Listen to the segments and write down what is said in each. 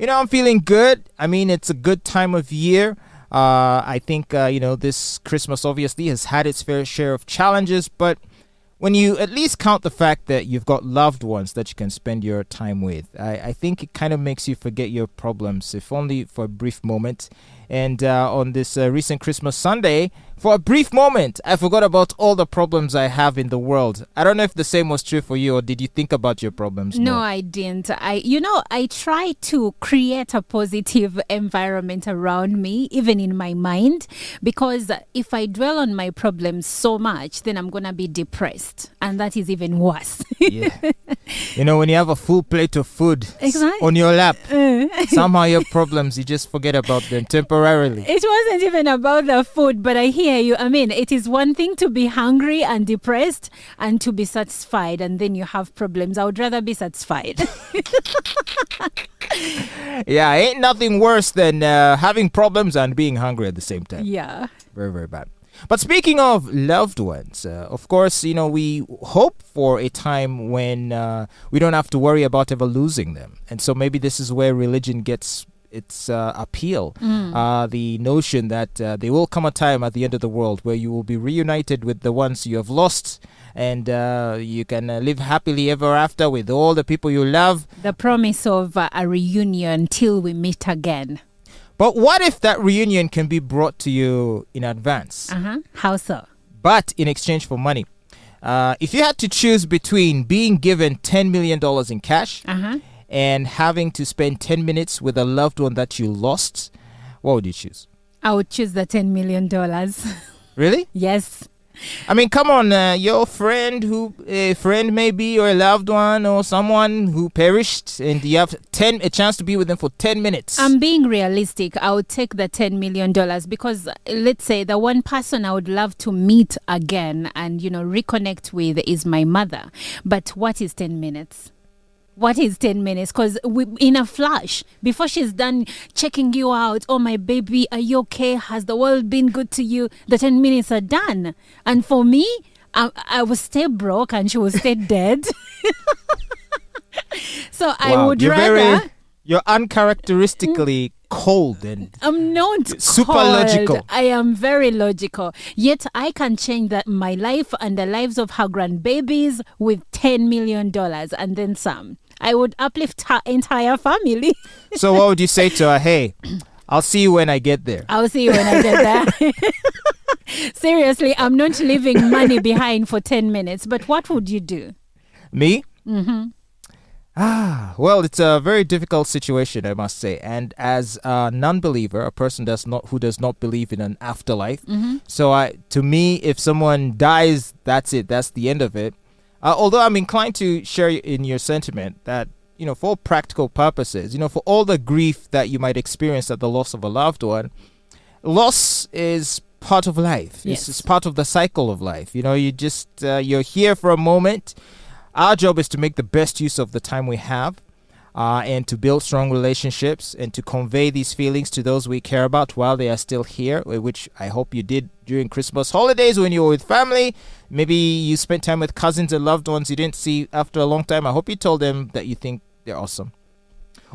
I'm feeling good. I mean, it's a good time of year. I think, this Christmas obviously has had its fair share of challenges, but when you at least count the fact that you've got loved ones that you can spend your time with, I think it kind of makes you forget your problems, if only for a brief moment. And on this recent Christmas Sunday, for a brief moment, I forgot about all the problems I have in the world. I don't know if the same was true for you, or did you think about your problems No, more? I didn't. I try to create a positive environment around me, even in my mind, because if I dwell on my problems so much, then I'm going to be depressed. And that is even worse. Yeah. When you have a full plate of food Exactly. on your lap, somehow your problems, you just forget about them temporarily. It wasn't even about the food, but I hear you. I mean, it is one thing to be hungry and depressed and to be satisfied, and then you have problems. I would rather be satisfied. Yeah, ain't nothing worse than having problems and being hungry at the same time. Yeah. Very, very bad. But speaking of loved ones, of course, we hope for a time when we don't have to worry about ever losing them. And so maybe this is where religion gets its appeal. The notion that there will come a time at the end of the world where you will be reunited with the ones you have lost, and you can live happily ever after with all the people you love. The promise of a reunion till we meet again. But what if that reunion can be brought to you in advance, How so? but in exchange for money? If you had to choose between being given $10 million in cash and having to spend 10 minutes with a loved one that you lost, what would you choose? I would choose the $10 million. Really? Yes. I mean, come on, your a friend maybe, or a loved one, or someone who perished, and you have a chance to be with them for 10 minutes. I'm being realistic. I would take the $10 million because let's say the one person I would love to meet again and, reconnect with is my mother. But what is 10 minutes? What is 10 minutes? Because in a flash, before she's done checking you out, oh, my baby, are you okay? Has the world been good to you? The 10 minutes are done. And for me, I will stay broke and she will stay dead. So I would rather... You're uncharacteristically cold and I'm not super cold. logical. I am very logical. Yet I can change my life and the lives of her grandbabies with $10 million and then some. I would uplift her entire family. So what would you say to her? Hey, I'll see you when I get there. I'll see you when I get there. Seriously, I'm not leaving money behind for 10 minutes. But what would you do? Me? Well, it's a very difficult situation, I must say. And as a non-believer, a person who does not believe in an afterlife, so to me, if someone dies, that's it. That's the end of it. Although I'm inclined to share in your sentiment that, for all practical purposes, for all the grief that you might experience at the loss of a loved one, loss is part of life. Yes. It's part of the cycle of life. You're here for a moment. Our job is to make the best use of the time we have and to build strong relationships and to convey these feelings to those we care about while they are still here, which I hope you did during Christmas holidays when you were with family. Maybe you spent time with cousins and loved ones you didn't see after a long time. I hope you told them that you think they're awesome.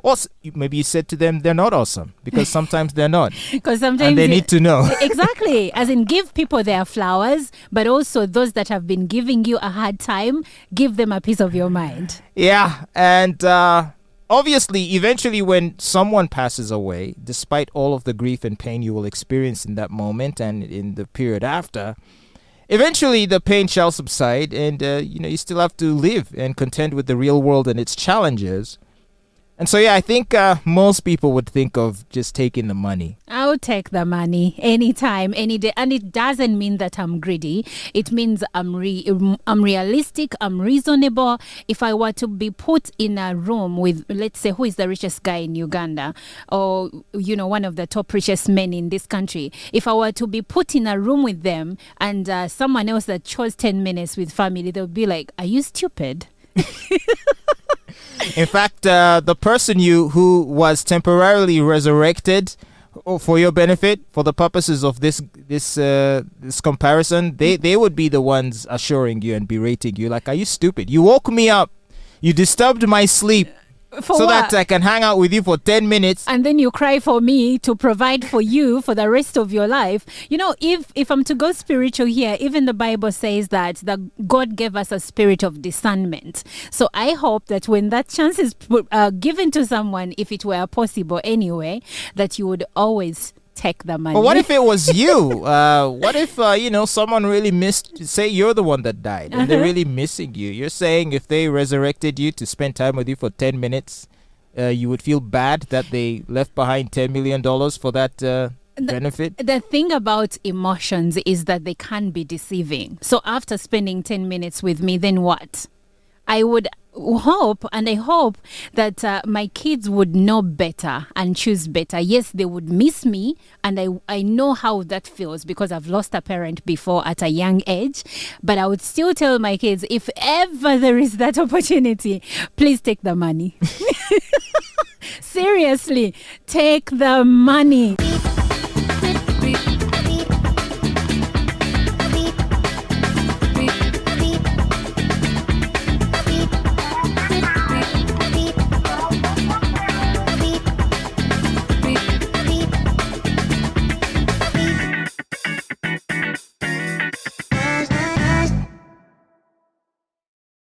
Or maybe you said to them they're not awesome, because sometimes they're not. Because sometimes and they need to know. Exactly. As in, give people their flowers, but also those that have been giving you a hard time, give them a piece of your mind. Yeah. And obviously, eventually when someone passes away, despite all of the grief and pain you will experience in that moment and in the period after, eventually the pain shall subside, and you still have to live and contend with the real world and its challenges. And so, I think most people would think of just taking the money. I'll take the money anytime, any day. And it doesn't mean that I'm greedy. It means I'm realistic, I'm reasonable. If I were to be put in a room with, let's say, who is the richest guy in Uganda, or, one of the top richest men in this country, if I were to be put in a room with them and someone else that chose 10 minutes with family, they'll be like, are you stupid? In fact, the person who was temporarily resurrected for your benefit, for the purposes of this comparison, they would be the ones assuring you and berating you, like, are you stupid? You woke me up. You disturbed my sleep. For so what? that I can hang out with you for 10 minutes. And then you cry for me to provide for you for the rest of your life. You know, if I'm to go spiritual here, even the Bible says that God gave us a spirit of discernment. So I hope that when that chance is given to someone, if it were possible anyway, that you would always take the money. But what if it was you? What if, someone really missed, say you're the one that died and they're really missing you. You're saying if they resurrected you to spend time with you for 10 minutes, you would feel bad that they left behind $10 million for that benefit? The thing about emotions is that they can be deceiving. So after spending 10 minutes with me, then what? I would hope, and I hope that my kids would know better and choose better. Yes, they would miss me, and I know how that feels because I've lost a parent before at a young age. But I would still tell my kids, if ever there is that opportunity, please take the money. Seriously, take the money.